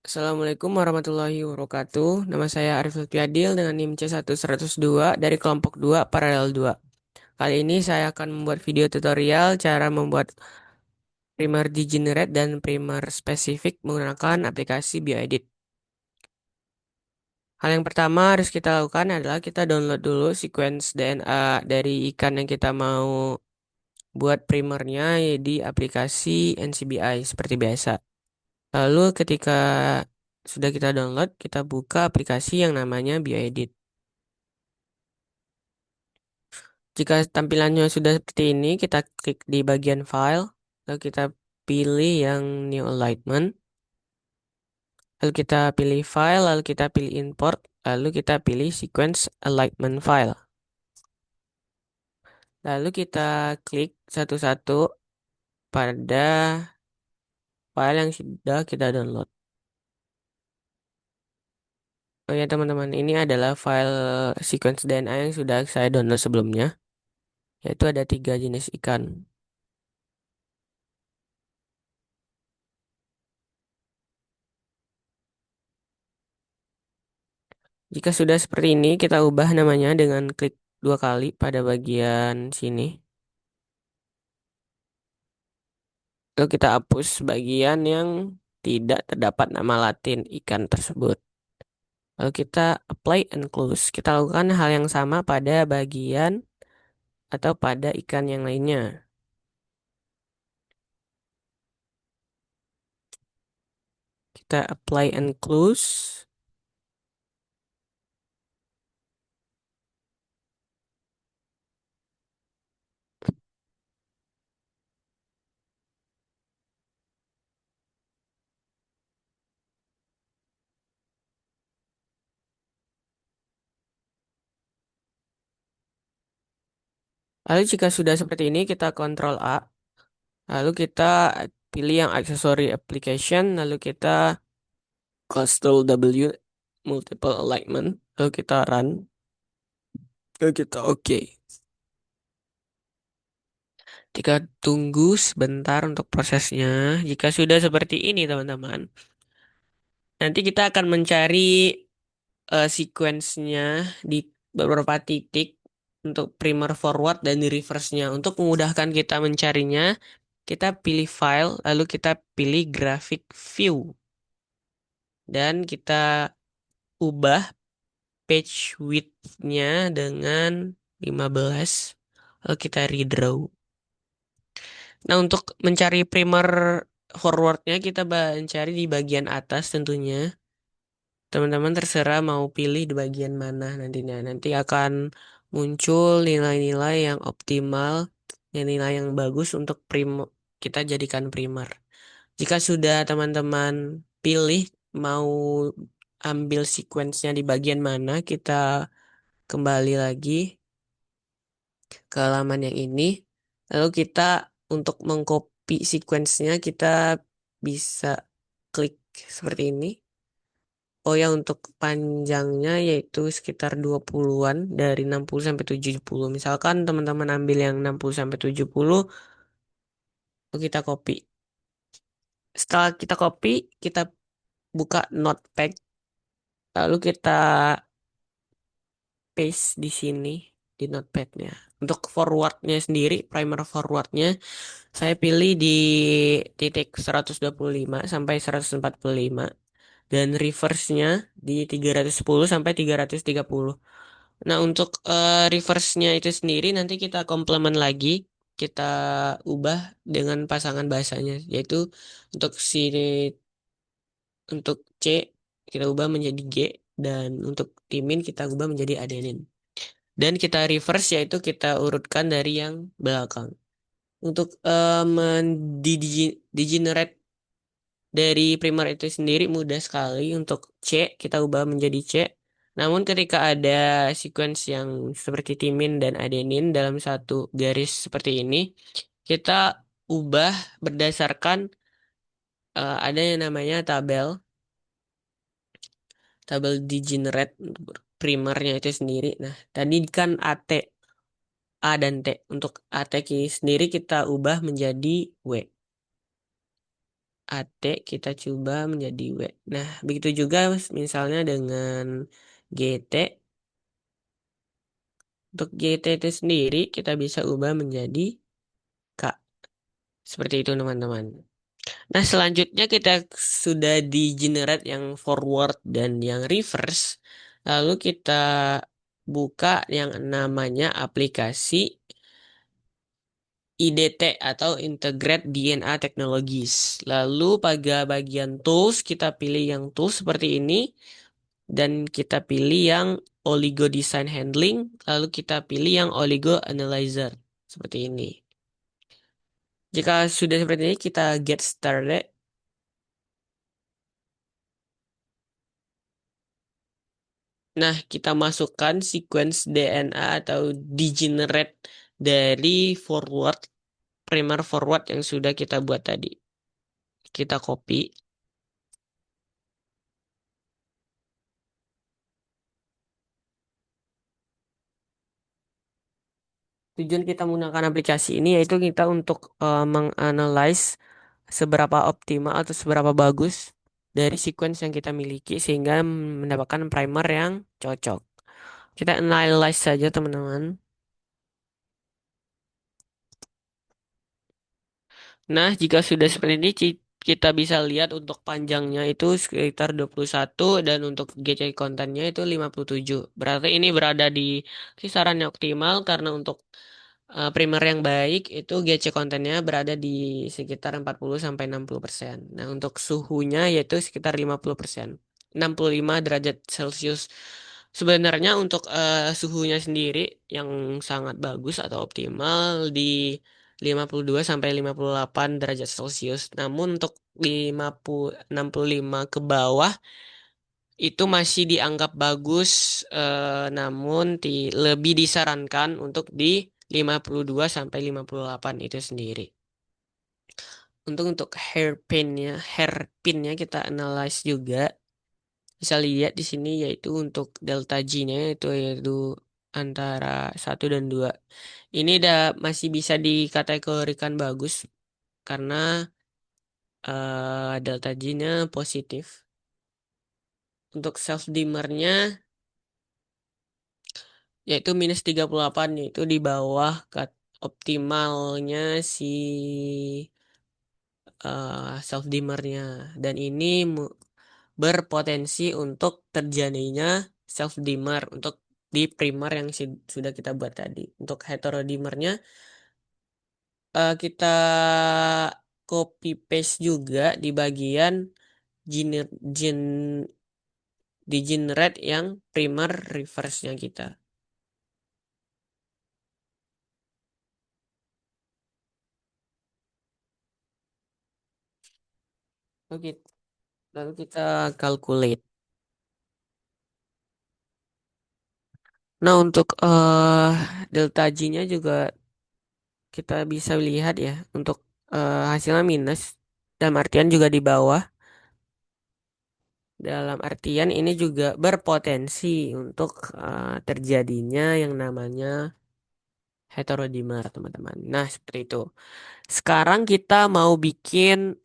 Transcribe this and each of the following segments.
Assalamualaikum warahmatullahi wabarakatuh. Nama saya Arif Lutfiadil dengan NIM C1102 dari kelompok 2 paralel 2. Kali ini saya akan membuat video tutorial cara membuat primer degenerate dan primer spesifik menggunakan aplikasi BioEdit. Hal yang pertama harus kita lakukan adalah kita download dulu sequence DNA dari ikan yang kita mau buat primernya di aplikasi NCBI seperti biasa. Lalu ketika sudah kita download, kita buka aplikasi yang namanya BioEdit. Jika tampilannya sudah seperti ini, kita klik di bagian file, lalu kita pilih yang New Alignment, lalu kita pilih file, lalu kita pilih import, lalu kita pilih sequence alignment file. Lalu kita klik satu-satu pada file yang sudah kita download. Oh ya teman-teman, ini adalah file sequence DNA yang sudah saya download sebelumnya, yaitu ada 3 jenis ikan. Jika sudah seperti ini, kita ubah namanya dengan klik 2 kali pada bagian sini. Lalu kita hapus bagian yang tidak terdapat nama Latin ikan tersebut. Lalu kita apply and close. Kita lakukan hal yang sama pada bagian atau pada ikan yang lainnya. Kita apply and close. Lalu jika sudah seperti ini, kita Ctrl A. Lalu kita pilih yang accessory application. Lalu kita Ctrl W multiple alignment. Lalu kita run. Lalu kita OK. Jika tunggu sebentar untuk prosesnya. Jika sudah seperti ini, teman-teman, nanti kita akan mencari sequence-nya di beberapa titik untuk primer forward dan di reverse-nya. Untuk memudahkan kita mencarinya, kita pilih file, lalu kita pilih graphic view. Dan kita ubah page width-nya dengan 15. Lalu kita redraw. Nah, untuk mencari primer forwardnya kita mencari di bagian atas tentunya. Teman-teman terserah mau pilih di bagian mana nantinya. Nanti akan muncul nilai-nilai yang optimal, nilai yang bagus untuk kita jadikan primer. Jika sudah teman-teman pilih mau ambil sequence-nya di bagian mana, kita kembali lagi ke halaman yang ini. Lalu kita untuk mengcopy sequence-nya kita bisa klik seperti ini. Oh ya, untuk panjangnya yaitu sekitar 20-an dari 60 sampai 70. Misalkan teman-teman ambil yang 60 sampai 70, lalu kita copy. Setelah kita copy, kita buka Notepad, lalu kita paste di sini di Notepadnya. Untuk forwardnya sendiri, primer forwardnya, saya pilih di titik 125 sampai 145 dan reverse-nya di 310 sampai 330. Nah, untuk reverse-nya itu sendiri nanti kita komplement lagi, kita ubah dengan pasangan bahasanya, yaitu untuk untuk C kita ubah menjadi G dan untuk timin kita ubah menjadi adenin. Dan kita reverse yaitu kita urutkan dari yang belakang. Untuk degenerate dari primer itu sendiri mudah sekali. Untuk C, kita ubah menjadi C. Namun ketika ada sequence yang seperti timin dan adenin dalam satu garis seperti ini, kita ubah berdasarkan ada yang namanya tabel degenerate primernya itu sendiri. Nah, tadi kan AT, A dan T. Untuk AT sendiri kita ubah menjadi W. AT kita coba menjadi W. Nah, begitu juga misalnya dengan GT. Untuk GT itu sendiri kita bisa ubah menjadi K. Seperti itu teman-teman. Nah, selanjutnya kita sudah di generate yang forward dan yang reverse. Lalu kita buka yang namanya aplikasi IDT atau Integrate DNA Technologies. Lalu pada bagian tools kita pilih yang tools seperti ini dan kita pilih yang Oligo Design Handling, lalu kita pilih yang Oligo Analyzer seperti ini. Jika sudah seperti ini kita get started. Nah, kita masukkan sequence DNA atau degenerate dari forward, primer forward yang sudah kita buat tadi. Kita copy. Tujuan kita menggunakan aplikasi ini yaitu kita untuk menganalize seberapa optimal atau seberapa bagus dari sequence yang kita miliki sehingga mendapatkan primer yang cocok. Kita analyze saja teman-teman. Nah, jika sudah seperti ini, kita bisa lihat untuk panjangnya itu sekitar 21 dan untuk GC kontennya itu 57. Berarti ini berada di kisaran yang optimal karena untuk primer yang baik itu GC kontennya berada di sekitar 40 sampai 60%. Nah, untuk suhunya yaitu sekitar 50%. 65 derajat Celcius. Sebenarnya untuk suhunya sendiri yang sangat bagus atau optimal di 52 sampai 58 derajat Celcius. Namun untuk 65 ke bawah itu masih dianggap bagus, namun lebih disarankan untuk di 52 sampai 58 itu sendiri. Untuk hairpinnya kita analyze juga. Bisa lihat di sini yaitu untuk delta G-nya yaitu antara 1 dan 2. Ini masih bisa dikategorikan bagus karena delta G-nya positif. Untuk self dimmernya yaitu -38 yaitu di bawah optimalnya si self dimmernya dan ini berpotensi untuk terjadinya self dimmer untuk di primer yang sudah kita buat tadi. Untuk heterodimernya kita copy paste juga di bagian gener, gen, di generate yang primer reverse-nya kita. Oke, lalu kita calculate. Nah, untuk delta G-nya juga kita bisa lihat ya, untuk hasilnya minus, dalam artian juga di bawah. Dalam artian ini juga berpotensi untuk terjadinya yang namanya heterodimer, teman-teman. Nah, seperti itu. Sekarang kita mau bikin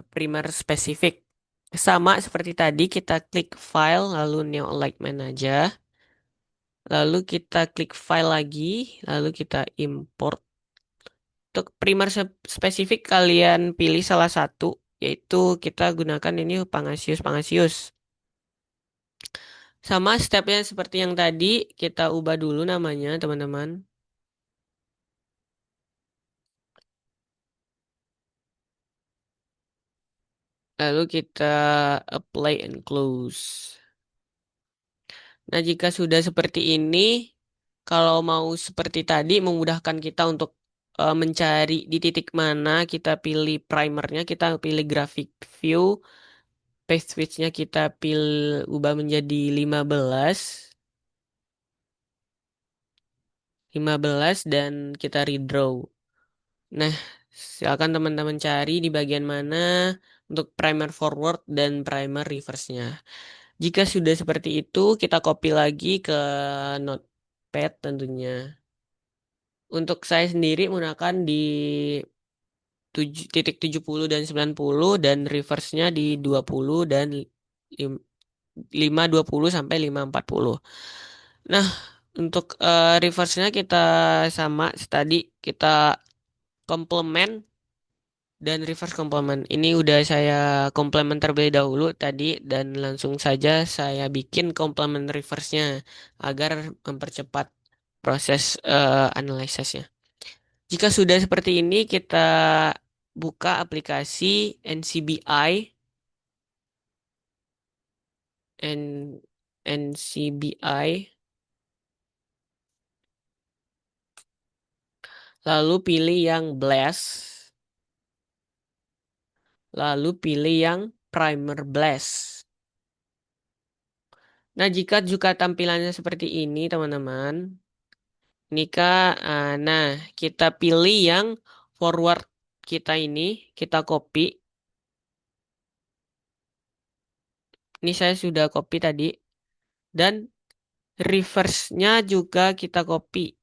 primer spesifik. Sama seperti tadi, kita klik file, lalu new alignment aja. Lalu kita klik file lagi, lalu kita import. Untuk primer spesifik, kalian pilih salah satu, yaitu kita gunakan ini Pangasius. Sama stepnya seperti yang tadi, kita ubah dulu namanya, teman-teman. Lalu kita apply and close. Nah, jika sudah seperti ini, kalau mau seperti tadi, memudahkan kita untuk mencari di titik mana kita pilih primernya, kita pilih graphic view, paste switch-nya kita pilih ubah menjadi 15 dan kita redraw. Nah, silakan teman-teman cari di bagian mana untuk primer forward dan primer reverse-nya. Jika sudah seperti itu, kita copy lagi ke Notepad tentunya. Untuk saya sendiri menggunakan di .70 dan 90 dan reverse-nya di 20 dan 520 sampai 540. Nah, untuk reverse-nya kita sama tadi kita complement dan reverse complement. Ini udah saya complement terlebih dahulu tadi dan langsung saja saya bikin complement reverse-nya agar mempercepat proses analisisnya. Jika sudah seperti ini, kita buka aplikasi NCBI, N NCBI, lalu pilih yang Blast, lalu pilih yang Primer Blast. Nah, jika juga tampilannya seperti ini, teman-teman, nah kita pilih yang forward kita ini, kita copy. Ini saya sudah copy tadi. Dan reverse-nya juga kita copy.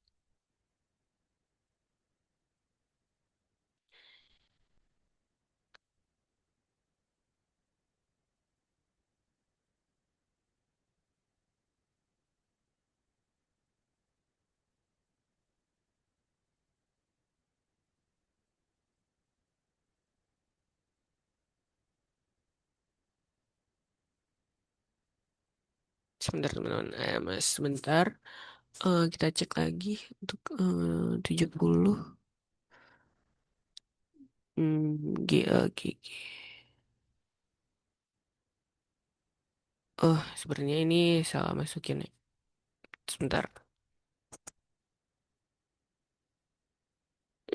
Sebentar, teman-teman. Mas, sebentar. Kita cek lagi untuk 70. GAGG. Oh, sebenarnya ini salah masukin ya. Sebentar.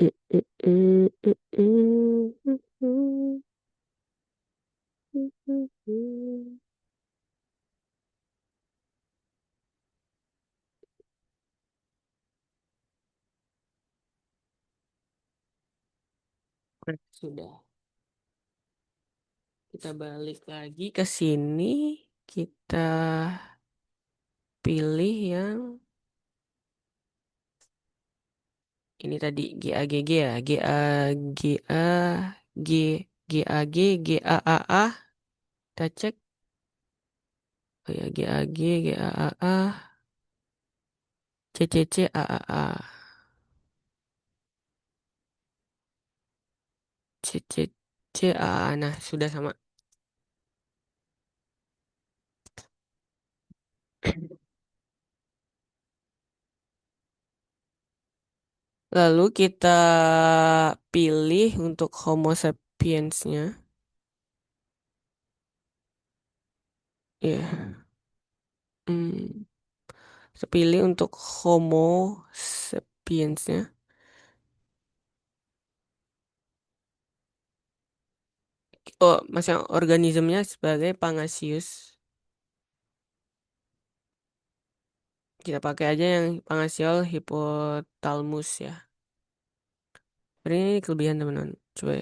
Mm, mm, mm, mm, mm, mm, mm, mm, mm, mm. Sudah. Kita balik lagi ke sini. Kita pilih yang ini tadi GAGG ya. G GAG GAAA. Kita cek. Oh ya, GAG GAAA CCC AAA. CCC AAA. Nah, sudah sama. Lalu kita pilih untuk Homo sapiensnya. Ya. Hmm. Kita pilih untuk Homo sapiensnya. Oh, masih organismenya sebagai Pangasius. Kita pakai aja yang Pangasiol hypothalamus ya. Sebenarnya ini kelebihan teman-teman. Coba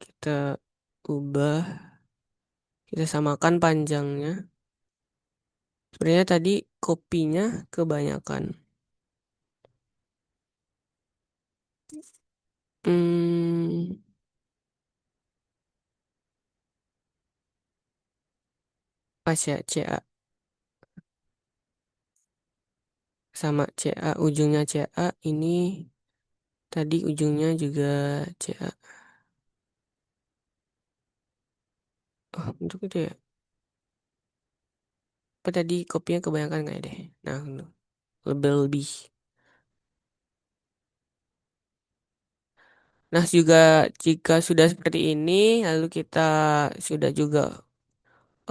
kita ubah. Kita samakan panjangnya. Sebenarnya tadi kopinya kebanyakan. Hmm, pas ya CA sama CA ujungnya CA ini tadi ujungnya juga CA. Oh, untuk itu ya. Apa tadi kopinya kebanyakan nggak ya deh? Nah, lebih lebih. Nah, juga jika sudah seperti ini, lalu kita sudah juga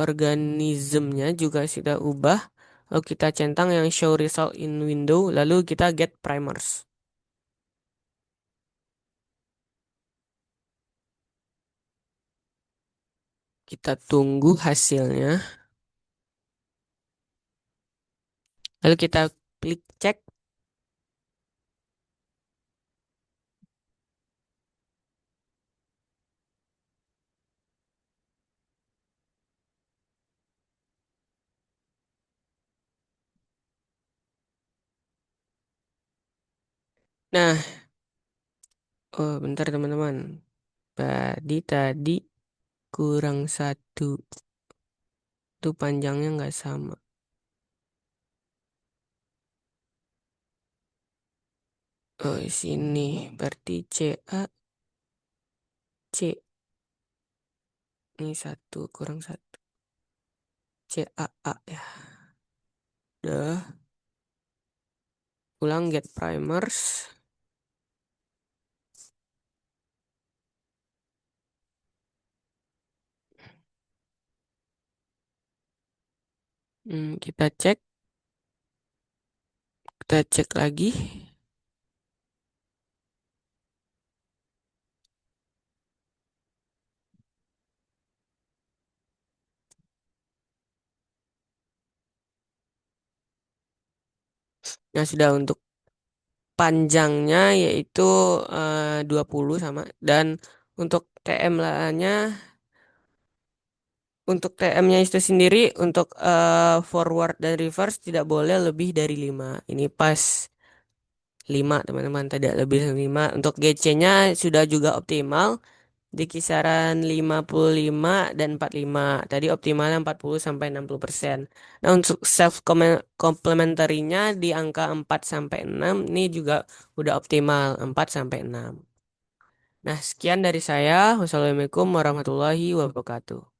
organismenya juga sudah ubah. Lalu kita centang yang show result in window, lalu kita get primers. Kita tunggu hasilnya. Lalu kita klik cek. Nah, oh bentar teman-teman. Tadi kurang satu. Itu panjangnya nggak sama. Oh, sini. Berarti CA, C. Ini satu kurang satu. CAA ya. Udah. Ulang get primers. Kita cek. Kita cek lagi. Nah, sudah untuk panjangnya yaitu 20 sama. Dan untuk TM-nya, untuk TM-nya itu sendiri, untuk forward dan reverse tidak boleh lebih dari 5. Ini pas 5 teman-teman, tidak lebih dari 5. Untuk GC-nya sudah juga optimal di kisaran 55 dan 45. Tadi optimalnya 40 sampai 60%. Nah, untuk self complementary-nya di angka 4 sampai 6 ini juga udah optimal 4 sampai 6. Nah, sekian dari saya. Wassalamualaikum warahmatullahi wabarakatuh.